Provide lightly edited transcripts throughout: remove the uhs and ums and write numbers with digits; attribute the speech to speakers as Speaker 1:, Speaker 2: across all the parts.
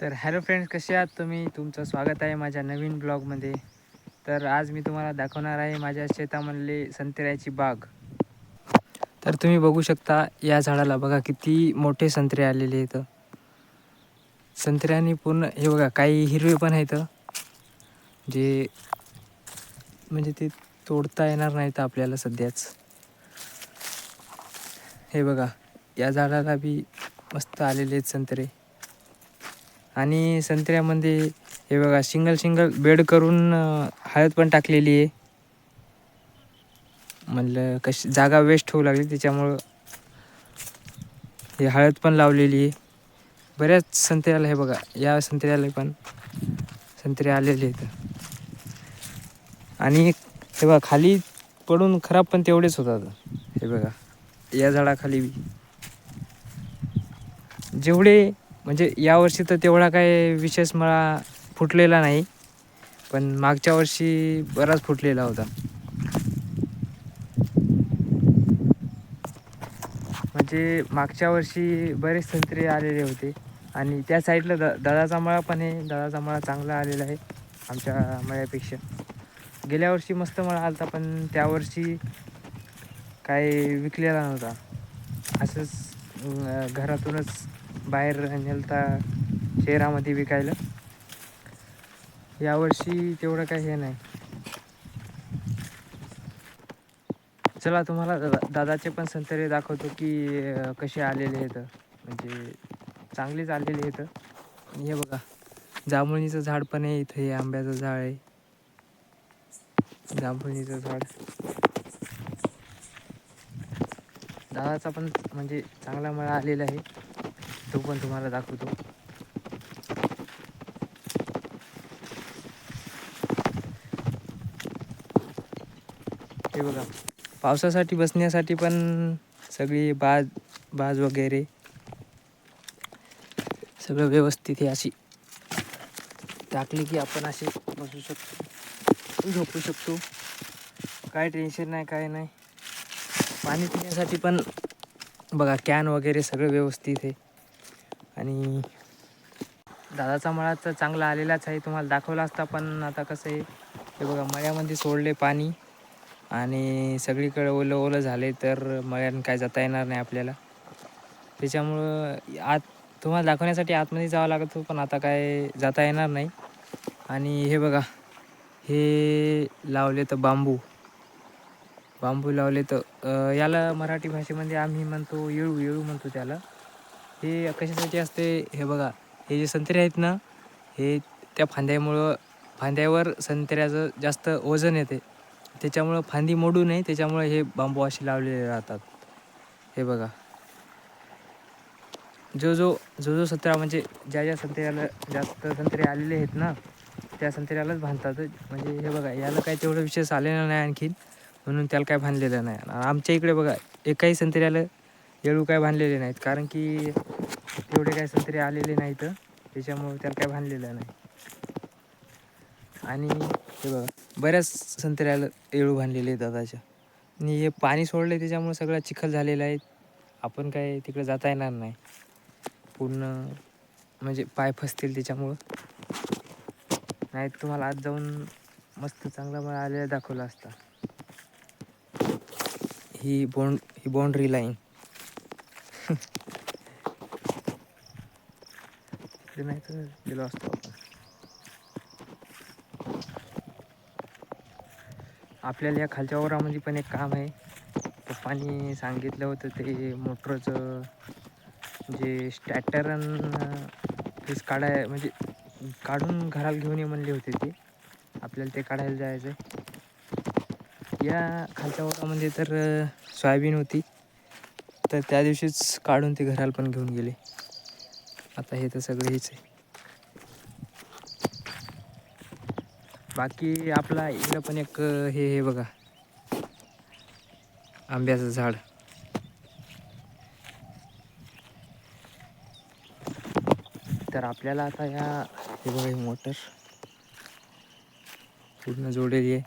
Speaker 1: तर hello friends, कसे आहात तुम्ही? तुमचं स्वागत आहे माझ्या नवीन ब्लॉगमध्ये. तर आज मी तुम्हाला दाखवणार आहे माझ्या शेतामधले संत्र्याची बाग. तर तुम्ही बघू शकता या झाडाला बघा किती मोठे संत्रे आलेले आहेत. संत्र्याने पूर्ण हे बघा, काही हिरवे पण आहेत जे म्हणजे ते तोडता येणार नाहीत आपल्याला सध्याच. हे बघा, या झाडाला बी मस्त आलेले आहेत संत्रे. आणि संत्र्यामध्ये हे बघा सिंगल बेड करून हळद पण टाकलेली आहे. म्हणलं कशी जागा वेस्ट होऊ लागली त्याच्यामुळं हे हळद पण लावलेली आहे. बऱ्याच संत्र्याला हे बघा, या संत्र्याला पण संत्रे आलेले आहेत. आणि हे बघा खाली पडून खराब पण तेवढेच होतात. हे बघा या झाडाखाली जेवढे म्हणजे यावर्षी तर तेवढा काय विशेष मला फुटलेला नाही, पण मागच्या वर्षी बराच फुटलेला होता. म्हणजे मागच्या वर्षी बरेच संत्रे आलेले होते. आणि त्या साईडला दादाचा मळा पण आहे. दादाचा मळा चांगला आलेला आहे आमच्या मळ्यापेक्षा. गेल्या वर्षी मस्त मळा आला होता, पण त्यावर्षी काही विकलेला नव्हता. असंच घरातूनच बाहेर नेलता शहरामध्ये विकायला. यावर्षी तेवढं काही हे नाही. चला तुम्हाला दादाचे पण संत्रे दाखवतो की कसे आलेले आहेत. म्हणजे चांगलेच आलेले आहेत. हे बघा, जांभळीचं झाड पण आहे इथे. आंब्याचं झाड आहे, जांभळीचं झाड. दादाचा पण म्हणजे चांगला मळा आलेला आहे, तो पण तुम्हाला दाखवतो. हे बघा, पावसासाठी बसण्यासाठी पण सगळी बाज वगैरे सगळं व्यवस्थित आहे. अशी टाकली की आपण असे बसू शकतो, झोपू शकतो. काय टेन्शन नाही, काय नाही. पाणी पिण्यासाठी पण बघा कॅन वगैरे सगळं व्यवस्थित आहे. आणि दादाचा मळा तर चांगला आलेलाच आहे, तुम्हाला दाखवला असता. पण आता कसं आहे, हे बघा मळ्यामध्ये सोडले पाणी आणि सगळीकडे ओलं ओलं झाले, तर मळ्यानं काय जाता येणार नाही आपल्याला. त्याच्यामुळं तुम्हाला दाखवण्यासाठी आतमध्ये जावं लागत, पण आता काय जाता येणार नाही. आणि हे बघा, हे लावले तर बांबू लावले तर याला मराठी भाषेमध्ये आम्ही म्हणतो येळू म्हणतो त्याला. हे कशासाठी असते, हे बघा, हे जे संत्रे आहेत ना, हे त्या फांद्यावर संत्र्याचं जास्त वजन येते. त्याच्यामुळं फांदी मोडू नये, त्याच्यामुळे हे बांबू असे लावलेले राहतात. हे बघा, जो संत्रा म्हणजे ज्या संत्र्याला जास्त संत्रे आलेले आहेत ना, त्या संत्र्यालाच बांधतात. म्हणजे हे बघा, याला काही तेवढं विशेष आलेलं नाही आणखीन, म्हणून त्याला काय बांधलेलं नाही. आमच्या इकडे बघा एकाही संत्र्याला येळू काय बांधलेले नाहीत, कारण की तेवढे काय संत्रे आलेले नाहीत, त्याच्यामुळे त्याला काय बांधलेलं नाही. आणि हे बघा, बऱ्याच संत्र्याला येळू बांधलेले आहेत दादाच्या. आणि हे पाणी सोडले त्याच्यामुळे सगळं चिखल झालेलं आहे. आपण काय तिकडे जाता येणार नाही, पूर्ण म्हणजे पाय फसतील त्याच्यामुळं. नाही तुम्हाला आज जाऊन मस्त चांगला मळा आलेला दाखवला असता. ही बाउंड्री लाईन तिकडे नाही तर गेलो असतो आपण. आपल्याला या खालच्या ओरामध्ये पण एक काम आहे. पप्पांनी सांगितलं होतं ते मोटरचं जे स्टॅटर पीस म्हणजे काढून घराला घेऊन ये म्हणले होते. ते आपल्याला ते काढायला जायचं आहे. या खालच्या ओरामध्ये तर सोयाबीन होती, तर त्या दिवशीच काढून ते घराला पण घेऊन गेले. आता हे तर सगळं हेच आहे. बाकी आपला इकडं पण एक हे बघा, आंब्याचं झाड. तर आपल्याला आता हे बघा, ही मोटर पूर्ण जोडलेली आहे.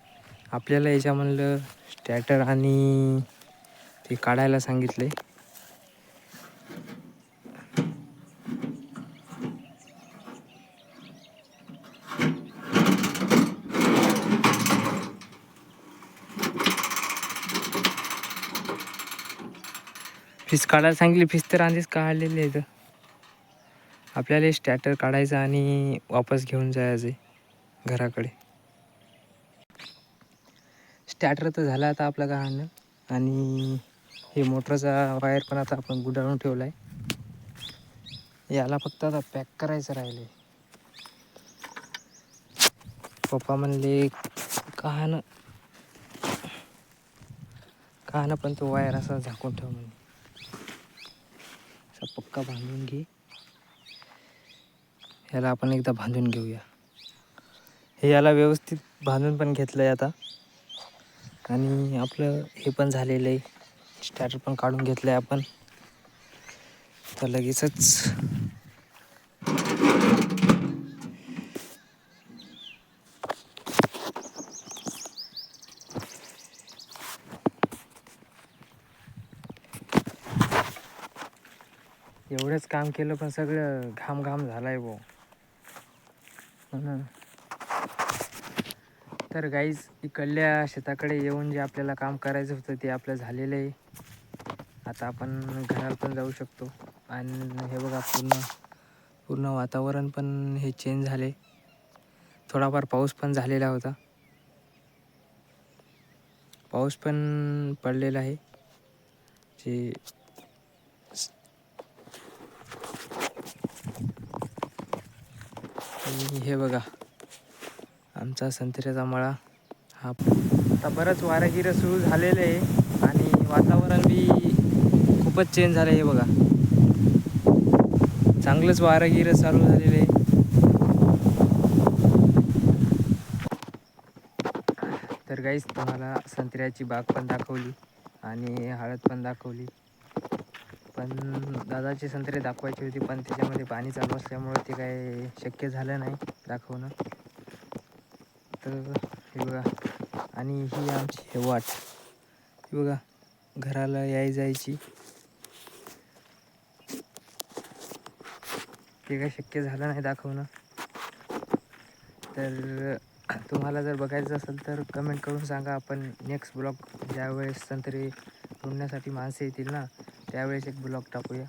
Speaker 1: आपल्याला याच्यामधलं स्टॅटर आणि ते काढायला सांगितले. फीस काढायला सांगितली, फीस तर आधीच काढलेली आहे. तर आपल्याला स्टॅटर काढायचं आणि वापस घेऊन जायचं घराकडे. स्टॅटर तर झाला आता आपलं काढणं. आणि हे मोटरचा वायर पण आता आपण गुंडाळून ठेवला आहे. याला फक्त आता पॅक करायचं राहिले. पप्पा म्हणले कहाणं पण तो वायर असा झाकून ठेव म्हणे. असा पक्का बांधून घे. याला आपण एकदा बांधून घेऊया. हे याला व्यवस्थित बांधून पण घेतलं आहे आता. आणि आपलं हे पण झालेलं आहे. स्टार्टर पण काढून घेतलं आहे आपण. तर लगेचच एवढंच काम केलं पण सगळं घाम झाला आहे भाऊ. तर गाईज इकडल्या शेताकडे येऊन जे आपल्याला काम करायचं होतं ते आपलं झालेलं आहे. आता आपण घराला पण जाऊ शकतो. आणि हे बघा पूर्ण वातावरण पण हे चेंज झाले. थोडाफार पाऊस पण झालेला होता. पाऊस पण पडलेला आहे. जे आणि हे बघा आमचा संत्र्याचा मळा हा. आता बरंच वारंगिरं सुरू झालेलं आहे. आणि वातावरण बी खूपच चेंज झालं आहे. हे बघा चांगलंच वारंगिरं चालू झालेलं आहे. तर गाईस तुम्हाला संत्र्याची बाग पण दाखवली आणि हळद पण दाखवली. पण दादाचे संत्रे दाखवायचे होते पण त्याच्यामध्ये पाणी चालू असल्यामुळे ते काय शक्य झालं नाही दाखवणं. तर हे बघा. आणि ही आमची हे वाट हे बघा घराला जायची. ते काय शक्य झालं नाही दाखवणं. तर तुम्हाला जर बघायचं असेल तर कमेंट करून सांगा. आपण नेक्स्ट ब्लॉग ज्यावेळेस संत्रे तोडण्यासाठी माणसं येतील ना त्यावेळेस एक ब्लॉग टाकूया.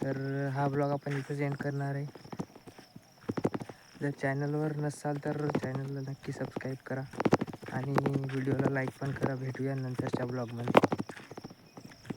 Speaker 1: तर हा ब्लॉग आपण इथंच एंड करणार आहे. जर चॅनलवर नसाल तर चॅनलला नक्की सबस्क्राईब करा आणि व्हिडिओला लाईक पण करा. भेटूया नंतरच्या ब्लॉगमध्ये.